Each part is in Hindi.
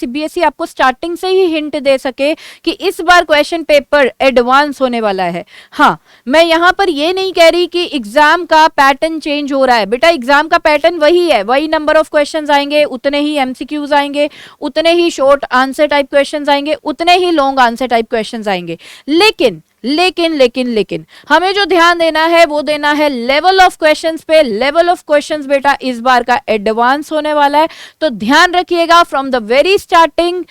सीबीएसई आपको स्टार्टिंग से ही हिंट दे सके कि इस बार क्वेश्चन पेपर एडवांस होने वाला है। हाँ, मैं यहां पर ये नहीं कह रही कि एग्जाम का पैटर्न चेंज हो रहा है। बेटा एग्जाम का पैटर्न वही है, वही नंबर ऑफ क्वेश्चंस आएंगे, उतने ही एमसीक्यूज आएंगे, उतने ही शॉर्ट आंसर टाइप क्वेश्चंस आएंगे, उतने ही लॉन्ग आंसर टाइप क्वेश्चंस आएंगे। लेकिन लेकिन लेकिन लेकिन हमें जो ध्यान देना है वो देना है लेवल ऑफ क्वेश्चंस पे। लेवल ऑफ क्वेश्चंस बेटा इस बार का एडवांस होने वाला है, तो ध्यान रखिएगा फ्रॉम द वेरी स्टार्टिंग।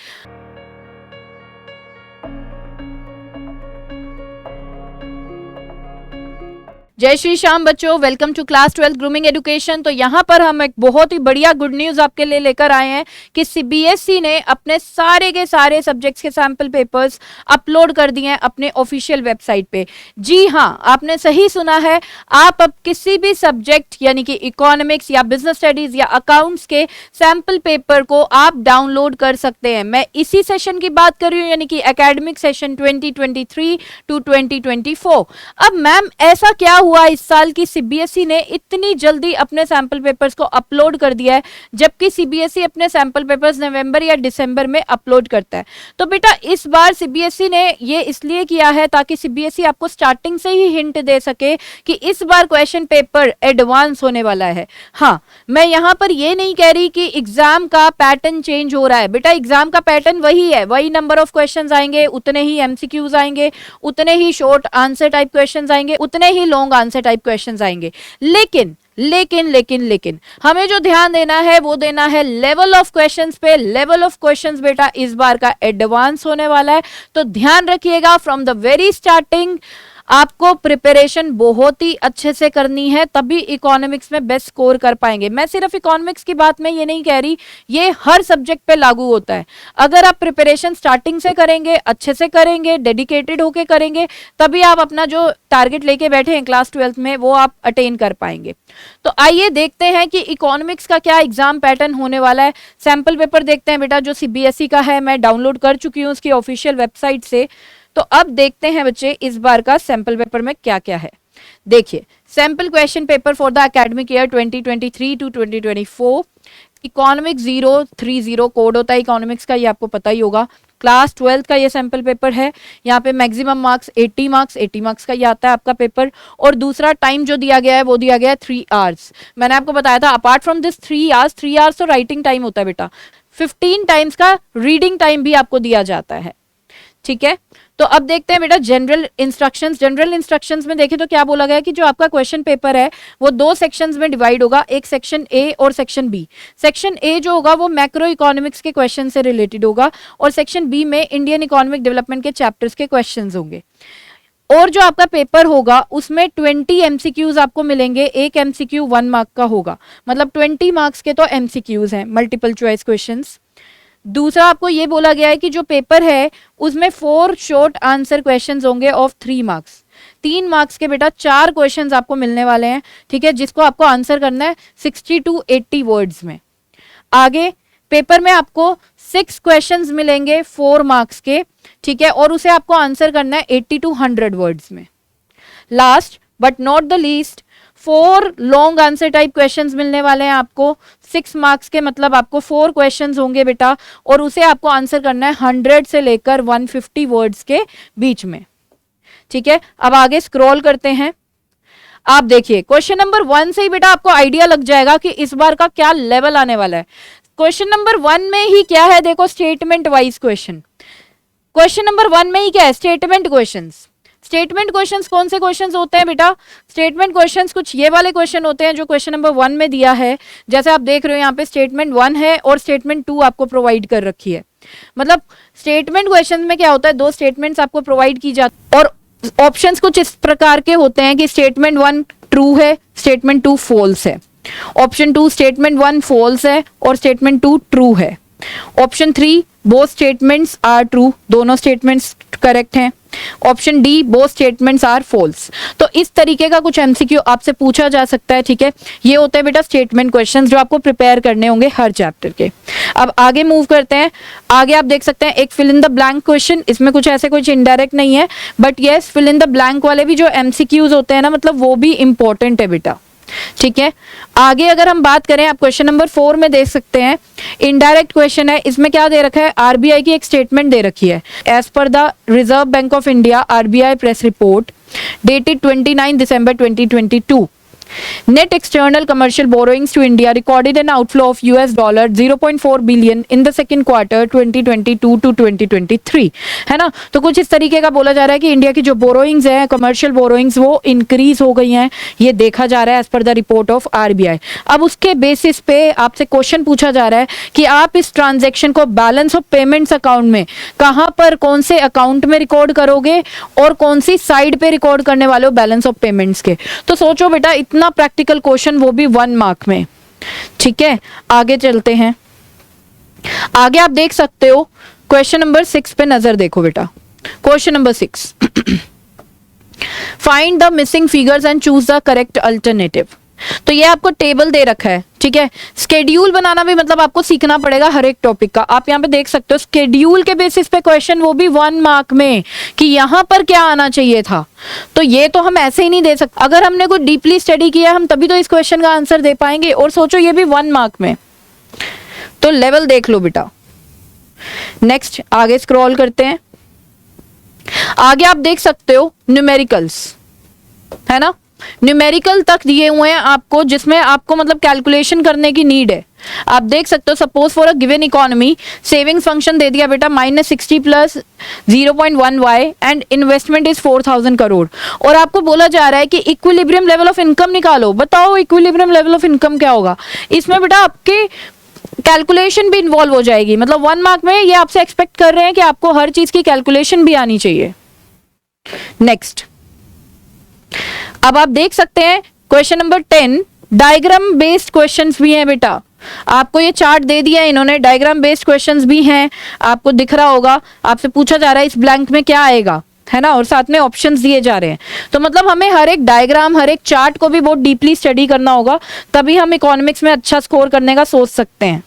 जय श्री श्याम बच्चों, welcome to class 12 Grooming Education. तो यहाँ पर हम एक बहुत ही बढ़िया गुड न्यूज आपके लिए लेकर आए हैं कि सीबीएसई ने अपने सारे के सारे सब्जेक्ट्स के सैंपल पेपर्स अपलोड कर दिए हैं अपने ऑफिशियल वेबसाइट पे। जी हाँ, आपने सही सुना है, आप अब किसी भी सब्जेक्ट यानी कि इकोनॉमिक्स या बिजनेस स्टडीज या अकाउंट्स के सैंपल पेपर को आप डाउनलोड कर सकते हैं। मैं इसी सेशन की बात कर रही हूँ, यानी कि एकेडमिक सेशन 2023 टू 2024। अब मैम ऐसा क्या हुआ इस साल की सीबीएसई ने इतनी जल्दी अपने सैंपल पेपर्स को अपलोड कर दिया है, जबकि सीबीएसई अपने सैंपल पेपर्स नवंबर या दिसंबर में अपलोड करता है। तो बेटा इस बार सीबीएसई ने ये इसलिए किया है ताकि सीबीएसई आपको स्टार्टिंग से ही हिंट दे सके कि इस बार क्वेश्चन पेपर एडवांस होने वाला है। हाँ, मैं यहां पर ये नहीं कह रही कि एग्जाम का पैटर्न चेंज हो रहा है। बेटा एग्जाम का पैटर्न वही है, वही नंबर ऑफ क्वेश्चंस आएंगे, उतने ही एमसीक्यूज आएंगे, उतने ही शॉर्ट आंसर टाइप क्वेश्चंस आएंगे, उतने ही लॉन्ग आंसर टाइप क्वेश्चंस आएंगे। लेकिन लेकिन लेकिन लेकिन हमें जो ध्यान देना है वो देना है लेवल ऑफ क्वेश्चंस पे। लेवल ऑफ क्वेश्चंस बेटा इस बार का एडवांस होने वाला है, तो ध्यान रखिएगा फ्रॉम द वेरी स्टार्टिंग। आपको प्रिपरेशन बहुत ही अच्छे से करनी है, तभी इकोनॉमिक्स में बेस्ट स्कोर कर पाएंगे। मैं सिर्फ इकोनॉमिक्स की बात में ये नहीं कह रही, ये हर सब्जेक्ट पे लागू होता है। अगर आप प्रिपरेशन स्टार्टिंग से करेंगे, अच्छे से करेंगे, डेडिकेटेड होके करेंगे, तभी आप अपना जो टारगेट लेके बैठे हैं क्लास 12 में वो आप अटेन कर पाएंगे। तो आइए देखते हैं कि इकोनॉमिक्स का क्या एग्जाम पैटर्न होने वाला है। सैंपल पेपर देखते हैं बेटा, जो सीबीएसई का है, मैं डाउनलोड कर चुकी हूँ उसकी ऑफिशियल वेबसाइट से। तो अब देखते हैं बच्चे इस बार का सैंपल पेपर में क्या क्या है। देखिए, sample question paper for the academic year 2023 to 2024। Economics 030 code होता है इकोनॉमिक्स का, ये आपको पता ही होगा। क्लास 12 का ये सैंपल पेपर है। यहाँ पे मैक्सिमम मार्क्स 80 मार्क्स का ये आता है आपका पेपर। और दूसरा टाइम जो दिया गया है वो दिया गया है 3 आवर्स। मैंने आपको बताया था अपार्ट फ्रॉम दिस 3 आवर्स तो राइटिंग टाइम होता है बेटा। 15 टाइम्स का रीडिंग टाइम भी आपको दिया जाता है, ठीक है। तो अब देखते हैं बेटा जनरल इंस्ट्रक्शंस में देखें तो क्या बोला गया है कि जो आपका क्वेश्चन पेपर है वो 2 सेक्शंस में डिवाइड होगा, एक सेक्शन ए और सेक्शन बी। सेक्शन ए जो होगा वो मैक्रो इकोनॉमिक्स के क्वेश्चन से रिलेटेड होगा, और सेक्शन बी में इंडियन इकोनॉमिक डेवलपमेंट के चैप्टर्स के क्वेश्चंस होंगे। और जो आपका पेपर होगा उसमें 20 एमसीक्यूज आपको मिलेंगे। एक एमसीक्यू 1 मार्क का होगा, मतलब 20 मार्क्स के तो एमसीक्यूज हैं, मल्टीपल चॉइस क्वेश्चंस। दूसरा आपको ये बोला गया है कि जो पेपर है उसमें 4 शॉर्ट आंसर क्वेश्चंस होंगे ऑफ 3 मार्क्स। 3 मार्क्स के बेटा 4 क्वेश्चंस आपको मिलने वाले हैं, ठीक है, जिसको आपको आंसर करना है 60 to 80 वर्ड्स में। आगे पेपर में आपको 6 क्वेश्चंस मिलेंगे 4 मार्क्स के, ठीक है, और उसे आपको आंसर करना है 80 to 100 वर्ड्स में। Last but not the least 4 long answer type questions मिलने वाले हैं आपको 6 मार्क्स के, मतलब आपको 4 क्वेश्चंस होंगे बेटा, और उसे आपको आंसर करना है 100 से लेकर 150 वर्ड्स के बीच में, ठीक है। अब आगे स्क्रॉल करते हैं। आप देखिए क्वेश्चन नंबर 1 से ही बेटा आपको आइडिया लग जाएगा कि इस बार का क्या लेवल आने वाला है। क्वेश्चन नंबर 1 में ही क्या है, देखो statement wise question. Question number 1 में ही क्या है, स्टेटमेंट क्वेश्चंस। स्टेटमेंट क्वेश्चंस कौन से क्वेश्चंस होते हैं बेटा? स्टेटमेंट क्वेश्चंस कुछ ये वाले क्वेश्चन होते हैं जो क्वेश्चन नंबर 1 में दिया है। जैसे आप देख रहे हो यहाँ पे स्टेटमेंट 1 है और स्टेटमेंट 2 आपको प्रोवाइड कर रखी है। मतलब स्टेटमेंट क्वेश्चन में क्या होता है, 2 स्टेटमेंट्स आपको प्रोवाइड की जाती है और ऑप्शंस कुछ इस प्रकार के होते हैं कि स्टेटमेंट 1 ट्रू है, स्टेटमेंट 2 फॉल्स है, ऑप्शन 2 स्टेटमेंट 1 फॉल्स है और स्टेटमेंट 2 ट्रू है, option 3 both statements are true, दोनों स्टेटमेंट्स करेक्ट हैं, option D both statements are false. तो इस तरीके का कुछ एमसीक्यू आपसे पूछा जा सकता है, ठीक है। ये होते हैं बेटा स्टेटमेंट क्वेश्चंस जो आपको प्रिपेयर करने होंगे हर चैप्टर के। अब आगे मूव करते हैं। आगे आप देख सकते हैं एक fill in the blank question, इसमें कुछ ऐसे कुछ इनडायरेक्ट नहीं है, but yes fill in the blank वाले भी जो एमसीक्यूज होते हैं ना, मतलब वो भी इंपॉर्टेंट है बेटा, ठीक है, आगे अगर हम बात करें, आप क्वेश्चन नंबर 4 में देख सकते हैं, इनडायरेक्ट क्वेश्चन है, इसमें क्या दे रखा है, आरबीआई की एक स्टेटमेंट दे रखी है, as per the Reserve Bank of India RBI press report dated 29 December 2022. Net external commercial borrowings to India recorded an outflow of $0.4 billion in the second quarter 2022 to 2023, है ना। तो कुछ इस तरीके का बोला जा रहा है कि इंडिया की जो बोरोइंग्स है, कमर्शियल बोरोइंग्स, वो इंक्रीज हो गई हैं, ये देखा जा रहा है as per the report of RBI. अब उसके बेसिस पे आपसे क्वेश्चन पूछा जा रहा है कि आप इस ट्रांजेक्शन को बैलेंस ऑफ पेमेंट्स अकाउंट में कहाँ पर, कौन से अकाउंट में रिकॉर्ड करोगे और कौन सी साइड पे रिकॉर्ड करने वाले हो बैलेंस ऑफ पेमेंट्स के। तो सोचो बेटा, इतना प्रैक्टिकल क्वेश्चन, वो भी 1 मार्क में। ठीक है, आगे चलते हैं। आगे आप देख सकते हो क्वेश्चन नंबर 6 पे नजर देखो बेटा। Question number 6, find the missing figures and choose the correct alternative. तो ये आपको टेबल दे रखा है, ठीक है। स्केड्यूल बनाना भी मतलब आपको सीखना पड़ेगा हर एक टॉपिक का। आप यहाँ पे देख सकते हो स्केड्यूल के बेसिस पे क्वेश्चन, वो भी 1 मार्क में, कि यहाँ पर क्या आना चाहिए था। तो ये तो हम ऐसे ही नहीं दे सकते, अगर हमने कुछ डीपली स्टडी किया हम तभी तो इस क्वेश्चन का आंसर दे पाएंगे। और सोचो ये भी 1 मार्क में, तो लेवल देख लो बेटा। नेक्स्ट आगे स्क्रॉल करते हैं। आगे आप देख सकते हो न्यूमेरिकल्स, है ना। न्यूमेरिकल तक दिए हुए हैं आपको, जिसमें आपको मतलब कैलकुलेशन करने की नीड है। आप देख सकते हो, suppose for a given economy, savings function दे दिया बेटा -60 plus 0.1y and investment is 4000 crore. और आपको बोला जा रहा है कि इक्विलिब्रियम लेवल ऑफ इनकम निकालो। बताओ इक्विलिब्रियम लेवल ऑफ इनकम क्या होगा। इसमें बेटा आपके कैलकुलेशन भी इन्वॉल्व हो जाएगी, मतलब 1 मार्क में ये आपसे एक्सपेक्ट कर रहे हैं कि आपको हर चीज की कैलकुलेशन भी आनी चाहिए। नेक्स्ट, अब आप देख सकते हैं question number 10, diagram based questions भी हैं बेटा। आपको ये चार्ट दे दिया है इन्होंने, डायग्राम बेस्ड क्वेश्चंस भी हैं, आपको दिख रहा होगा। आपसे पूछा जा रहा है इस ब्लैंक में क्या आएगा, है ना, और साथ में ऑप्शंस दिए जा रहे हैं। तो मतलब हमें हर एक डायग्राम, हर एक चार्ट को भी बहुत डीपली स्टडी करना होगा, तभी हम इकोनॉमिक्स में अच्छा स्कोर करने का सोच सकते हैं,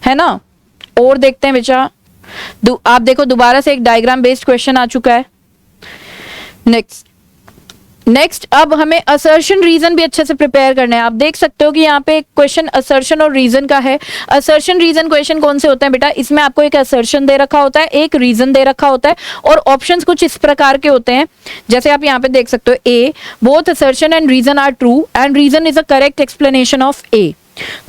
है ना। और देखते हैं बेटा, आप देखो दोबारा से एक डायग्राम बेस्ड क्वेश्चन आ चुका है। नेक्स्ट अब हमें असर्शन रीजन भी अच्छे से प्रिपेयर करना है। आप देख सकते हो कि यहाँ पे क्वेश्चन असर्शन और रीजन का है। असर्शन रीजन क्वेश्चन कौन से होते हैं बेटा, इसमें आपको एक असर्शन दे रखा होता है, एक रीजन दे रखा होता है, और ऑप्शंस कुछ इस प्रकार के होते हैं, जैसे आप यहाँ पे देख सकते हो, A, both assertion and reason are true and reason is a correct explanation of A.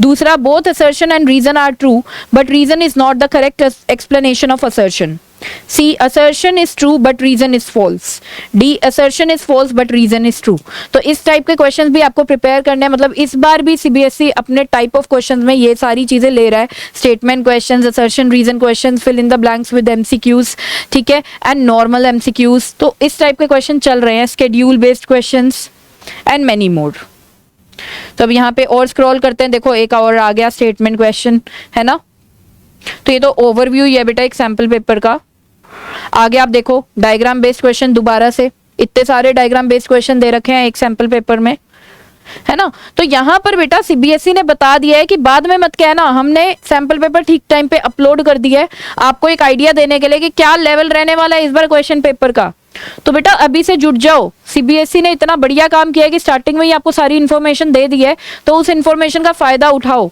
दूसरा, both assertion and reason are true but reason is not the correct explanation of assertion. C, assertion is true but reason is false. D, assertion is false but reason is true. तो इस टाइप के क्वेश्चंस भी आपको प्रिपेयर करने हैं। मतलब इस बार भी सीबीएसई अपने टाइप ऑफ क्वेश्चंस में ये सारी चीजें ले रहा है, statement questions, assertion reason questions, fill in the blanks with MCQs, ठीक है, एंड नॉर्मल एमसीक्यूज। तो इस टाइप के क्वेश्चन चल रहे हैं, schedule based questions and many more. तो अब यहाँ पे और स्क्रॉल करते हैं, देखो एक और आ गया स्टेटमेंट क्वेश्चन, है ना। तो ये तो ओवरव्यू ही है बेटा एक सैंपल पेपर का। आगे आप देखो डायग्राम बेस्ड क्वेश्चन, दोबारा से इतने सारे डायग्राम बेस्ड क्वेश्चन दे रखे हैं एक सैंपल पेपर में, है ना। तो यहाँ पर बेटा सीबीएसई ने बता दिया है कि बाद में मत कहना, हमने सैंपल पेपर ठीक टाइम पे अपलोड कर दिया है, आपको एक आइडिया देने के लिए कि क्या लेवल रहने वाला है इस बार क्वेश्चन पेपर का। तो बेटा अभी से जुट जाओ, सीबीएसई ने इतना बढ़िया काम किया है कि स्टार्टिंग में ही आपको सारी इन्फॉर्मेशन दे दी है, तो उस इन्फॉर्मेशन का फायदा उठाओ।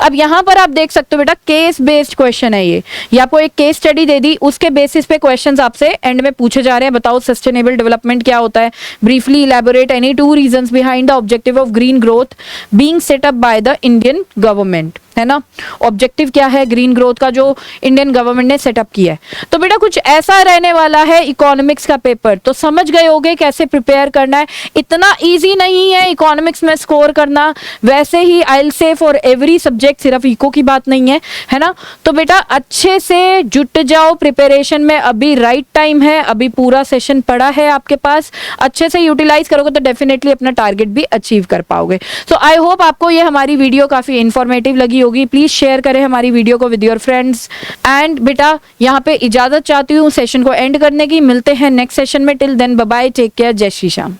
अब यहाँ पर आप देख सकते हो बेटा केस बेस्ड क्वेश्चन है ये आपको एक केस स्टडी दे दी, उसके बेसिस पे क्वेश्चंस आपसे एंड में पूछे जा रहे हैं। बताओ सस्टेनेबल डेवलपमेंट क्या होता है, briefly elaborate any 2 reasons behind the objective of green growth being set up by the Indian government, है ना। ऑब्जेक्टिव क्या है ग्रीन ग्रोथ का जो इंडियन गवर्नमेंट ने सेटअप किया है। तो बेटा कुछ ऐसा रहने वाला है इकोनॉमिक्स का पेपर, तो समझ गए होगे कैसे प्रिपेयर करना है। इतना इजी नहीं है इकोनॉमिक्स में स्कोर करना, वैसे ही आई से फॉर एवरी सब्जेक्ट, सिर्फ इको की बात नहीं है, है ना। तो बेटा अच्छे से जुट जाओ प्रिपरेशन में, अभी राइट टाइम है, अभी पूरा सेशन पड़ा है आपके पास, अच्छे से यूटिलाइज करोगे तो डेफिनेटली अपना टारगेट भी अचीव कर पाओगे। सो आई होप आपको ये हमारी वीडियो काफी इंफॉर्मेटिव लगी होगी। प्लीज शेयर करें हमारी वीडियो को विद योर फ्रेंड्स। एंड बेटा यहाँ पे इजाजत चाहती हूँ सेशन को एंड करने की। मिलते हैं नेक्स्ट सेशन में, till then bye bye, take care, जय श्री श्याम।